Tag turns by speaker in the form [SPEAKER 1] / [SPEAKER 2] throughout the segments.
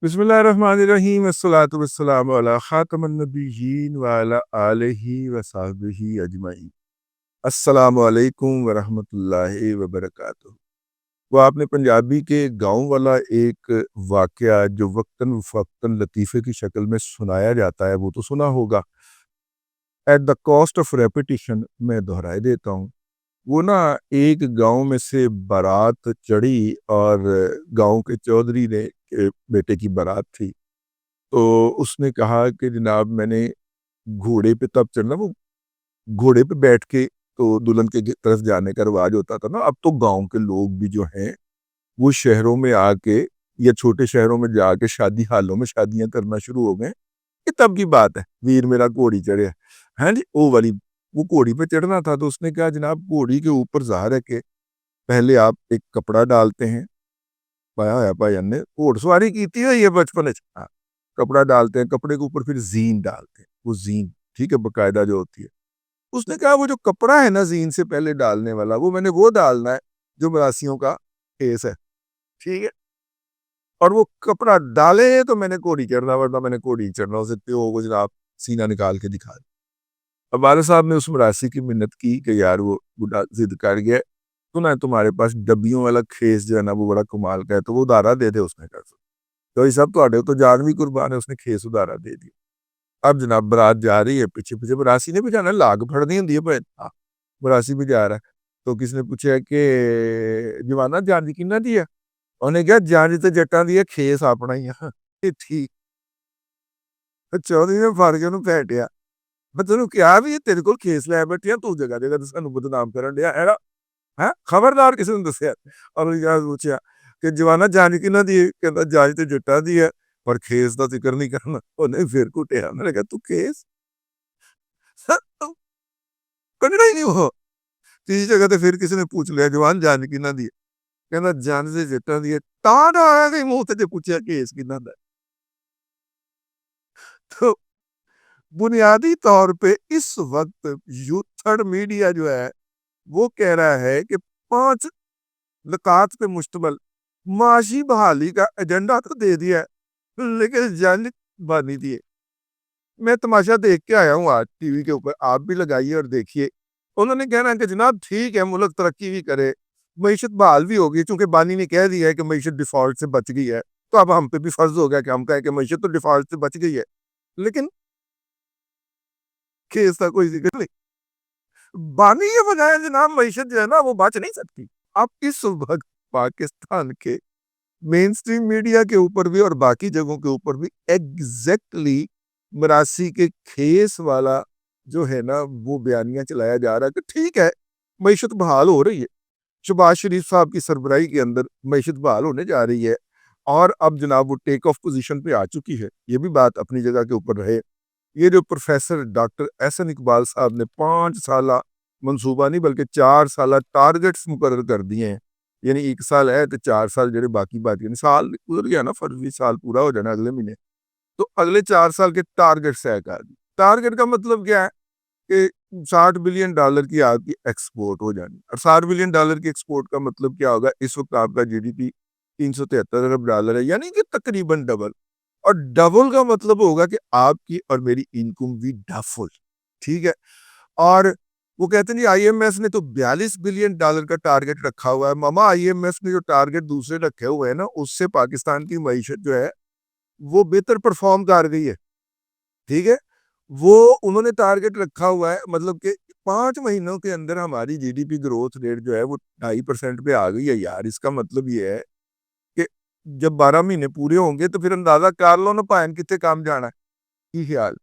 [SPEAKER 1] بسم اللہ الرحمن الرحیم والصلاة والسلام علی خاتم النبیین وعلی آلہ وصحبہ اجمعین۔ السلام علیکم ورحمۃ اللہ وبرکاتہ۔ وہ آپ نے پنجابی کے گاؤں والا ایک واقعہ جو وقتاً فوقتاً لطیفے کی شکل میں سنایا جاتا ہے وہ تو سنا ہوگا۔ At the cost of repetition میں دہرائے دیتا ہوں۔ وہ ایک گاؤں میں سے بارات چڑھی اور گاؤں کے چودھری نے بیٹے کی بارات تھی، تو اس نے کہا کہ جناب میں نے گھوڑے پہ تب چڑھنا، وہ گھوڑے پہ بیٹھ کے تو دلہن کے طرف جانے کا رواج ہوتا تھا نا۔ اب تو گاؤں کے لوگ بھی جو ہیں وہ شہروں میں آ کے یا چھوٹے شہروں میں جا کے شادی حالوں میں شادیاں کرنا شروع ہو گئے۔ یہ تب کی بات ہے، ویر میرا گھوڑی چڑھے، ہاں جی وہ والی۔ وہ گھوڑی پہ چڑھنا تھا تو اس نے کہا جناب گھوڑی کے اوپر ظاہر ہے کہ پہلے آپ ایک کپڑا ڈالتے ہیں، پایا ہوا بھائی ہم نے گھوڑ سواری کی تھی یہ بچپن کپڑا ڈالتے ہیں، کپڑے کے اوپر پھر زین ڈالتے ہیں، وہ زین ٹھیک ہے باقاعدہ جو ہوتی ہے۔ اس نے کہا وہ جو کپڑا ہے نا زین سے پہلے ڈالنے والا، وہ میں نے وہ ڈالنا ہے جو مراسیوں کا کیس ہے، ٹھیک ہے، اور وہ کپڑا ڈالے تو میں نے گھوڑی چڑھنا، ورنہ میں نے گھوڑی چڑھنا۔ اسے پیو کو جناب سینہ نکال کے دکھا دیا۔ اب والد صاحب نے اس مراسی کی منت کی کہ یار وہ بڑھا ضد کر گیا، تو تمہارے پاس ڈبیوں والا کھیس جو ہے نا وہ بڑا کمال کا ہے، تو وہ ادارہ دے دے۔ اس نے کہا تو یہ سب تو جان بھی قربان ہے، اس نے کھیس ادارہ دے دیا۔ اب جناب برات جا رہی ہے، پیچھے پیچھے براسی نے بھی جانا، لاگ پھڑنی ہوندی ہے، براسی بھی جا رہا ہے۔ تو کس نے پوچھا کہ جوانا جان کنہ دی ہے؟ انہوں نے کہا جان تو جٹاں دی ہے، کھیس اپنا ہی ہے۔ ٹھیک چودھری نے فاڑ کے انہوں پھیٹیا، میں تینوں کیا بھی تیرے کو کھیس لے بیٹھیا، تو جگہ جگہ سانوں بدنام کرن دیا ہے، خبردار کسی نے دسیا۔ اور پوچھا کہ جوانا جان کنہ دی ہے؟ کہتا جان تو جٹاں دی ہے پر کھیس کا ذکر نہیں کرنا۔ انہیں پھر کٹیا، انہوں نے کہا تو کھیس کنڈا ہی نہیں ہو۔ تیسری جگہ تے پھر کسی نے پوچھ لیا جوان جان کنہ دی ہے؟ کہتا جان سے جٹاں دی ہے۔ تاں نہ آیا کہ منہ تے پوچھا کھیس کنہ دا ہے۔ تو بنیادی طور پہ اس وقت تھرڈ میڈیا جو ہے وہ کہہ رہا ہے کہ 5 نکات پہ مشتمل معاشی بحالی کا ایجنڈا تو دے دیا ہے، لیکن جنگ بانی دیے۔ میں تماشا دیکھ کے آیا ہوں آج ٹی وی کے اوپر، آپ بھی لگائیے اور دیکھیے۔ انہوں نے کہنا ہے کہ جناب ٹھیک ہے ملک ترقی بھی کرے، معیشت بحال بھی ہوگی، چونکہ بانی نے کہہ دیا ہے کہ معیشت ڈیفالٹ سے بچ گئی ہے، تو اب ہم پہ بھی فرض ہو گیا کہ ہم کہیں کہ معیشت تو ڈیفالٹ سے بچ گئی ہے، لیکن کیس کا کوئی ذکر نہیں۔ بانی یہ بجایا جناب معیشت جو ہے نا وہ بچ نہیں سکتی۔ اب اس وقت پاکستان کے مین سٹریم میڈیا کے اوپر بھی اور باقی جگہوں کے اوپر بھی ایگزیکٹلی مراسی کے کھیس والا جو ہے نا وہ بیانیہ چلایا جا رہا ہے کہ ٹھیک ہے معیشت بحال ہو رہی ہے، شہباز شریف صاحب کی سربراہی کے اندر معیشت بحال ہونے جا رہی ہے، اور اب جناب وہ ٹیک آف پوزیشن پہ آ چکی ہے۔ یہ بھی بات اپنی جگہ کے اوپر رہے۔ یہ جو پروفیسر ڈاکٹر احسن اقبال صاحب نے 5 سالہ منصوبہ نہیں بلکہ 4 سالہ ٹارگٹس مقرر کر دیے ہیں، یعنی 1 سال ہے تو 4 سال جڑے باقی یعنی سال گزر گیا نا، فروری سال پورا ہو جانا اگلے مہینے، تو اگلے 4 سال کے ٹارگٹس ہے کر دی۔ ٹارگٹ کا مطلب کیا ہے کہ $60 بلین کی آپ کی ایکسپورٹ ہو جانی، اور $60 بلین کی ایکسپورٹ کا مطلب کیا ہوگا؟ اس وقت آپ کا جی ڈی پی $373 ارب ہے، یعنی کہ تقریباً ڈبل۔ اور ڈبل کا مطلب ہوگا کہ آپ کی اور میری انکم بھی ڈبل، ٹھیک ہے۔ اور وہ کہتے ہیں جی آئی ایم ایس نے تو $42 بلین کا ٹارگٹ رکھا ہوا ہے۔ ماما آئی ایم ایس نے جو ٹارگٹ دوسرے رکھے ہوئے ہیں نا، اس سے پاکستان کی معیشت جو ہے وہ بہتر پرفارم کر گئی ہے، ٹھیک ہے۔ وہ انہوں نے ٹارگٹ رکھا ہوا ہے، مطلب کہ 5 مہینوں کے اندر ہماری G D P growth rate جو ہے وہ 2.5% پہ آ گئی ہے یار۔ اس کا مطلب یہ ہے کہ جب 12 مہینے پورے ہوں گے تو پھر اندازہ کر لو نا پائن کتنے کام جانا ہے، کی خیال۔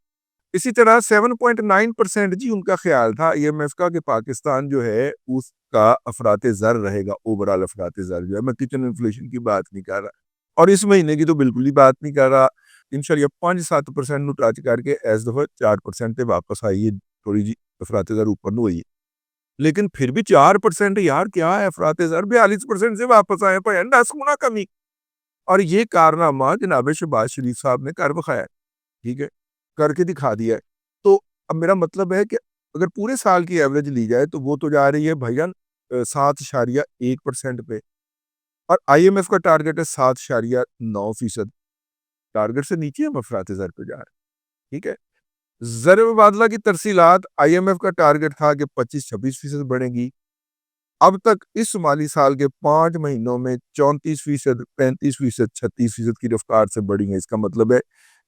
[SPEAKER 1] اسی طرح 7.9% جی ان کا خیال تھا ای ایم ایف کا کہ پاکستان جو ہے اس کا افراط زر رہے گا، اوورال افراط زر جو ہے، میں کچن انفلیشن کی بات نہیں کر رہا، اور اس مہینے کی تو بالکل ہی بات نہیں کر رہا۔ انشاءاللہ 5-7% ٹچ کر کے ایس دفعہ 4% پہ واپس آئی ہے، تھوڑی جی افراط زر اوپر نہ ہوئی ہے، لیکن پھر بھی 4% یار کیا ہے افراط زر، 42% سے واپس آئے پہ 10 گنا کمی۔ اور یہ کارنامہ جناب شہباز شریف صاحب نے کر بخایا، ٹھیک ہے، کر کے دکھا دیا ہے۔ تو اب میرا مطلب ہے کہ اگر پورے سال کی ایوریج لی جائے تو وہ تو جا رہی ہے بھائیان 7.1% پہ، اور آئی ایم ایف کا ٹارگٹ ہے 7.9%۔ ٹارگٹ سے نیچے ہم افراط زر پہ جا رہے ہیں. ٹھیک ہے. زر مبادلہ کی ترسیلات آئی ایم ایف کا ٹارگٹ تھا کہ 25-26% بڑھیں گی. اب تک اس مالی سال کے 5 مہینوں میں 34%، 35%، 36% کی رفتار سے بڑھی ہیں. اس کا مطلب ہے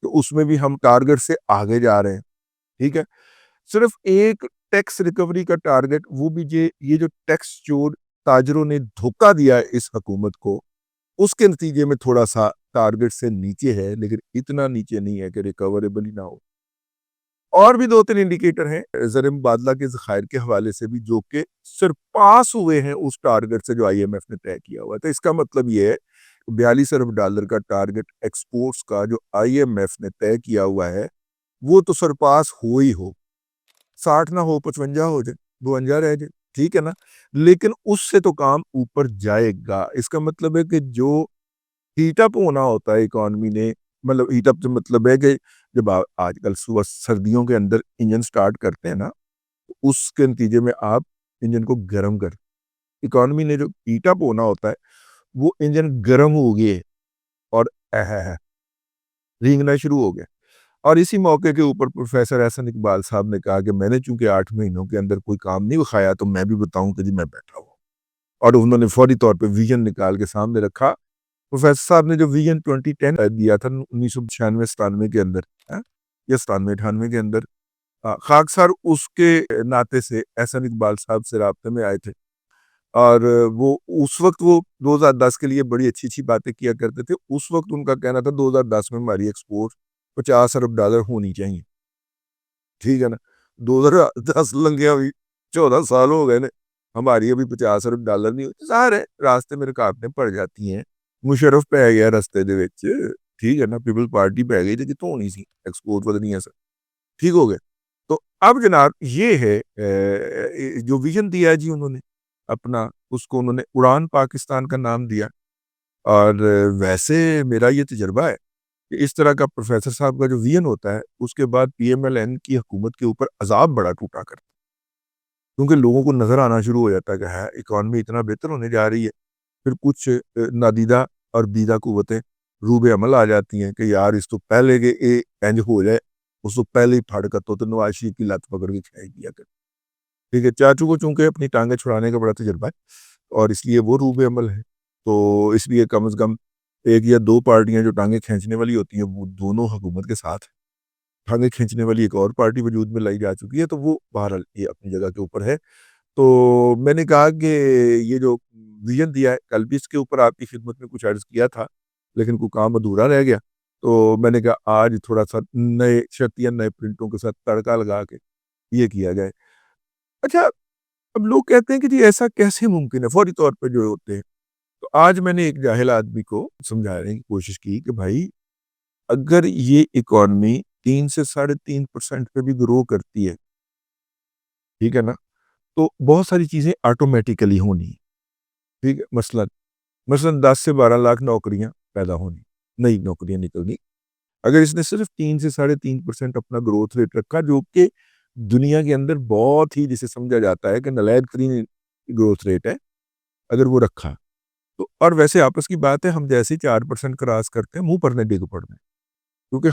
[SPEAKER 1] کہ اس میں بھی ہم ٹارگٹ سے آگے جا رہے ہیں. ٹھیک ہے. صرف ایک ٹیکس ریکوری کا ٹارگٹ، وہ بھی یہ جو ٹیکس چور تاجروں نے دھوکہ دیا ہے اس حکومت کو، اس کے نتیجے میں تھوڑا سا ٹارگٹ سے نیچے ہے، لیکن اتنا نیچے نہیں ہے کہ ریکوریبل ہی نہ ہو. اور بھی 2-3 انڈیکیٹر ہیں زر مبادلہ کے ذخائر کے حوالے سے بھی، جو کہ سرپاس ہوئے ہیں اس ٹارگٹ سے جو آئی ایم ایف نے طے کیا ہوا ہے. تو اس کا مطلب یہ ہے 42 ارب ڈالر کا ٹارگٹ ایکسپورٹس کا جو آئی ایم ایف نے طے کیا ہوا ہے، وہ تو سرپاس ہو ہی ہو. 60 نہ ہو 55 ہو جائے، 52 رہ جائے، ٹھیک ہے نا، لیکن اس سے تو کام اوپر جائے گا. اس کا مطلب ہے کہ جو ہیٹ اپ ہونا ہوتا ہے اکانومی نے، مطلب ہیٹ اپ سے مطلب ہے کہ جب آج کل صبح سردیوں کے اندر انجن سٹارٹ کرتے ہیں نا، اس کے نتیجے میں آپ انجن کو گرم کر، اکانومی نے جو ہیٹ اپ ہونا ہوتا ہے وہ انجن گرم ہو گئے اور رینگنا شروع ہو گیا. اور اسی موقع کے اوپر پروفیسر احسن اقبال صاحب نے کہا کہ میں نے چونکہ 8 مہینوں کے اندر کوئی کام نہیں دکھایا تو میں بھی بتاؤں کہ جی میں بیٹھا ہوں. اور انہوں نے فوری طور پہ ویژن نکال کے سامنے رکھا. پروفیسر صاحب نے جو ویژن 2010 دیا تھا 1996-97 کے اندر، یا 97-98 کے اندر، خاکسار اس کے ناطے سے احسن اقبال صاحب سے رابطے میں آئے تھے. اور وہ اس وقت وہ 2010 کے لیے بڑی اچھی اچھی باتیں کیا کرتے تھے. اس وقت ان کا کہنا تھا 2010 میں ہماری ایکسپورٹ 50 ارب ڈالر ہونی چاہیے. ٹھیک ہے نا. 2010 لنگیا ہوئی 14 سال ہو گئے نے، ہماری ابھی 50 ارب ڈالر نہیں ہوتی. ظاہر ہے راستے میں رکاوٹیں پڑ جاتی ہیں. مشرف پہ گیا راستے دے وچ، ٹھیک ہے نا، پیپل پارٹی پہ گئی تو کتوں ہونی سی ایکسپورٹ ودنی ہے سر، ٹھیک ہو گئے. تو اب جناب یہ ہے جو ویژن دیا ہے جی انہوں نے اپنا، اس کو انہوں نے اڑان پاکستان کا نام دیا. اور ویسے میرا یہ تجربہ ہے کہ اس طرح کا پروفیسر صاحب کا جو ویژن ہوتا ہے، اس کے بعد پی ایم ایل این کی حکومت کے اوپر عذاب بڑا ٹوٹا کرتا ہے، کیونکہ لوگوں کو نظر آنا شروع ہو جاتا ہے کہ ہے اکانومی اتنا بہتر ہونے جا رہی ہے. پھر کچھ نادیدہ اور دیدہ قوتیں روب عمل آ جاتی ہیں کہ یار اس تو پہلے کہ انج ہو جائے، اس تو پہلے ہی پھڑ کر تو نواز شریف کی لت پکڑ کے کھائی دیا کر. ٹھیک ہے. چاچو کو چونکہ اپنی ٹانگیں چھڑانے کا بڑا تجربہ ہے اور اس لیے وہ روب عمل ہے، تو اس لیے کم از کم ایک یا دو پارٹیاں جو ٹانگیں کھینچنے والی ہوتی ہیں وہ دونوں حکومت کے ساتھ ہیں. ٹانگیں کھینچنے والی ایک اور پارٹی وجود میں لائی جا چکی ہے، تو وہ بہرحال یہ اپنی جگہ کے اوپر ہے. تو میں نے کہا کہ یہ جو ویژن دیا ہے، کل بھی اس کے اوپر آپ کی خدمت میں کچھ عرض کیا تھا لیکن کوئی کام ادھورا رہ گیا، تو میں نے کہا آج تھوڑا سا نئے شرط یا نئے پرنٹوں کے ساتھ تڑکا لگا کے یہ کیا جائے. اچھا، اب لوگ کہتے ہیں کہ جی ایسا کیسے ممکن ہے فوری طور پہ جو ہوتے ہیں. تو آج میں نے ایک جاہل آدمی کو سمجھانے کی کوشش کی کہ بھائی اگر یہ اکانومی 3 سے 3.5% پہ بھی گرو کرتی ہے، ٹھیک ہے نا، تو بہت ساری چیزیں آٹومیٹیکلی ہونی. ٹھیک ہے. مثلاً 10 سے 12 لاکھ نوکریاں پیدا ہونی، نئی نوکریاں نکلنی. اگر اس نے صرف 3 سے 3.5% اپنا گروتھ ریٹ رکھا، جو کہ دنیا کے اندر بہت ہی جسے سمجھا جاتا ہے کہ نالائق ترین گروتھ ریٹ ہے، اگر وہ رکھا تو، اور ویسے آپس کی بات ہے، ہم جیسے 4% کراس کرتے ہیں منہ پر ڈگ پڑنا ہے، کیونکہ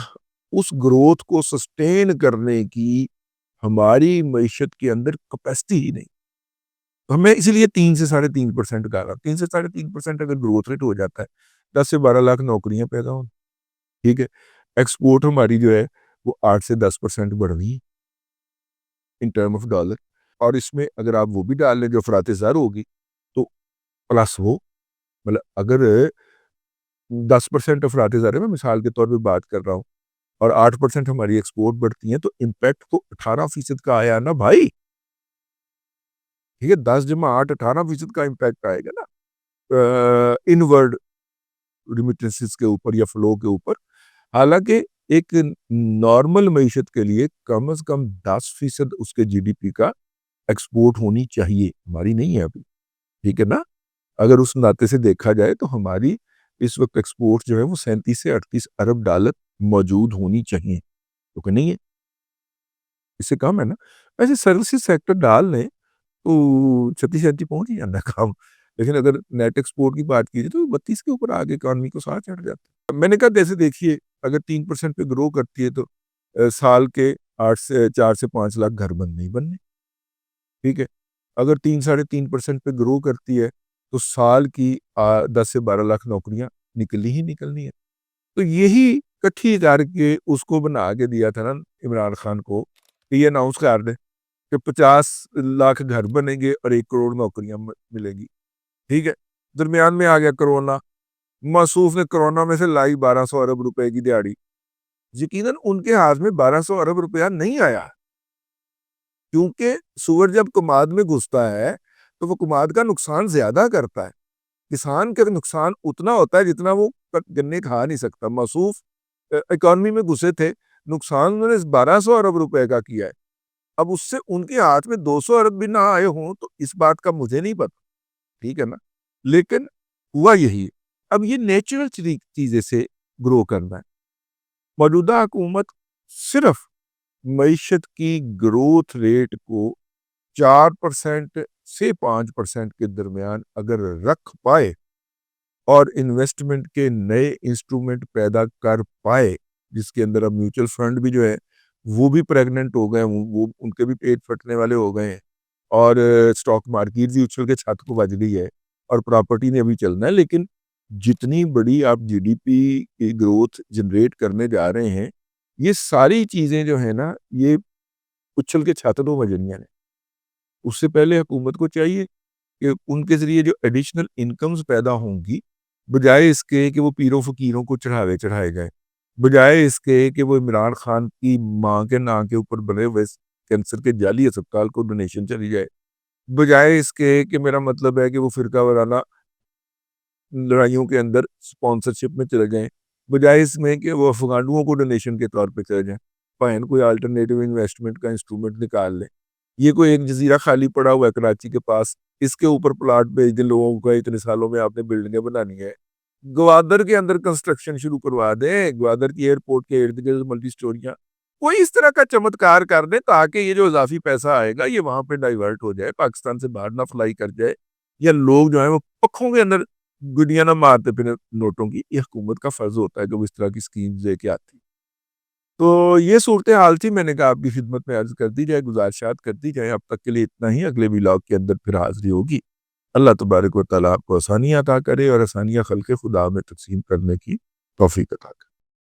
[SPEAKER 1] اس گروتھ کو سسٹین کرنے کی ہماری معیشت کے اندر کیپیسٹی ہی نہیں. ہمیں اسی لیے 3 سے 3.5% کا رہا. 3 سے 3.5% اگر گروتھ ریٹ ہو جاتا ہے، 10 سے 12 لاکھ نوکریاں پیدا ہوں. ٹھیک ہے. ایکسپورٹ ہماری جو ہے وہ 8 سے 10% بڑھ رہی ہے ان ٹرم آف ڈالر. اور اس میں اگر آپ وہ بھی ڈال لیں جو افراط زر ہوگی تو پلس وہ، مطلب اگر 10% افراط زر ہے، میں مثال کے طور پہ بات کر رہا ہوں، اور 8% ہماری ایکسپورٹ بڑھتی ہیں، تو امپیکٹ تو 18% کا آیا نا بھائی. ٹھیک ہے. 10 جمع 8 18% کا امپیکٹ آئے گا نا انورڈ ریمیٹنسز کے اوپر یا فلو کے اوپر. حالانکہ ایک نارمل معیشت کے لیے کم از کم 10% اس کے جی ڈی پی کا ایکسپورٹ ہونی چاہیے، ہماری نہیں ہے ابھی. ٹھیک ہے نا. اگر اس ناطے سے دیکھا جائے تو ہماری اس وقت ایکسپورٹ جو ہے وہ 37 سے 38 ارب ڈالر موجود ہونی چاہیے، کیونکہ نہیں ہے، اس سے کم ہے نا. ویسے سروسز سیکٹر ڈال لیں تو 36 پہنچ ہی جانا کام، لیکن اگر نیٹ ایکسپورٹ کی بات کیجیے تو 32 کے اوپر آگے اکانومی کو ساتھ چڑھ جاتا ہے. میں نے کہا جیسے دیکھیے اگر 3% پہ گرو کرتی ہے تو سال کے 4 سے 5 لاکھ گھر بننے ہی بننے، ٹھیک ہے. اگر 3 ساڑھے 3% پہ گرو کرتی ہے تو سال کی 10 سے 12 لاکھ نوکریاں نکلنی ہی نکلنی ہے. تو یہی کٹھی کر کے اس کو بنا کے دیا تھا نا عمران خان کو کہ یہ اناؤنس کر دے کہ 50 لاکھ گھر بنیں گے اور 1 کروڑ نوکریاں ملے گی. ٹھیک ہے. درمیان میں آ گیا کرونا. موصوف نے کرونا میں سے لائی 1200 ارب روپے کی دیہڑی. یقیناً ان کے ہاتھ میں 1200 ارب روپیہ نہیں آیا، کیونکہ سور جب کماد میں گھستا ہے تو وہ کماد کا نقصان زیادہ کرتا ہے. کسان کا نقصان اتنا ہوتا ہے جتنا وہ گنے کھا نہیں سکتا. موصوف اکانومی میں گھسے تھے، نقصان انہوں نے 1200 ارب روپے کا کیا ہے. اب اس سے ان کے ہاتھ میں 200 ارب بھی نہ آئے ہوں تو اس بات کا مجھے نہیں پتا، ٹھیک ہے نا. لیکن ہوا یہی ہے. اب یہ نیچرل چیزیں سے گرو کرنا ہے. موجودہ حکومت صرف معیشت کی گروتھ ریٹ کو 4% سے 5% کے درمیان اگر رکھ پائے اور انویسٹمنٹ کے نئے انسٹرومنٹ پیدا کر پائے، جس کے اندر اب میوچل فنڈ بھی جو ہے وہ بھی پریگننٹ ہو گئے ہیں، وہ ان کے بھی پیٹ پھٹنے والے ہو گئے ہیں، اور سٹاک مارکیٹ بھی اچھل کے چھت کو بج گئی ہے، اور پراپرٹی نے ابھی چلنا ہے. لیکن جتنی بڑی آپ جی ڈی پی کی گروتھ جنریٹ کرنے جا رہے ہیں، یہ ساری چیزیں جو ہیں نا یہ اچھل کے چھت کو بجنی ہیں. اس سے پہلے حکومت کو چاہیے کہ ان کے ذریعے جو ایڈیشنل انکمز پیدا ہوں گی، بجائے اس کے کہ وہ پیروں فقیروں کو چڑھائے گئے، بجائے اس کے کہ وہ عمران خان کی ماں کے نام کے اوپر بنے ہوئے کینسر کے جعلی اسپتال کو ڈونیشن چلی جائے، بجائے اس کے کہ میرا مطلب ہے کہ وہ فرقہ وارانہ لڑائیوں کے اندر سپانسرشپ میں چلے جائیں، بجائے اس میں کہ وہ افغانوں کو ڈونیشن کے طور پہ چلے جائیں. پہن کوئی الٹرنیٹیو انویسٹمنٹ کا انسٹرومنٹ نکال لیں. یہ کوئی ایک جزیرہ خالی پڑا ہوا ہے کراچی کے پاس، اس کے اوپر پلاٹ بھیج دیں لوگوں کو، اتنے سالوں میں آپ نے بلڈنگیں بنانی ہے. گوادر کے اندر کنسٹرکشن شروع کروا دیں، گوادر کی ایئرپورٹ کے ارد گرد ملٹی سٹوریاں، کوئی اس طرح کا چمتکار کر دیں تاکہ یہ جو اضافی پیسہ آئے گا یہ وہاں پہ ڈائیورٹ ہو جائے، پاکستان سے باہر نہ فلائی کر جائے، یا لوگ جو ہیں وہ پکھوں کے اندر گڈیاں نہ مارتے پھر نوٹوں کی. یہ حکومت کا فرض ہوتا ہے کہ وہ اس طرح کی اسکیمز لے کے آتی. تو یہ صورتحال تھی، میں نے کہا آپ کی خدمت میں عرض کر دی جائے، گزارشات کر دی جائے. اب تک کے لیے اتنا ہی، اگلے ولاگ کے اندر پھر حاضری ہوگی. اللہ تبارک و تعالیٰ آپ کو آسانیاں عطا کرے اور آسانیاں خلق خدا میں تقسیم کرنے کی توفیق عطا کرے.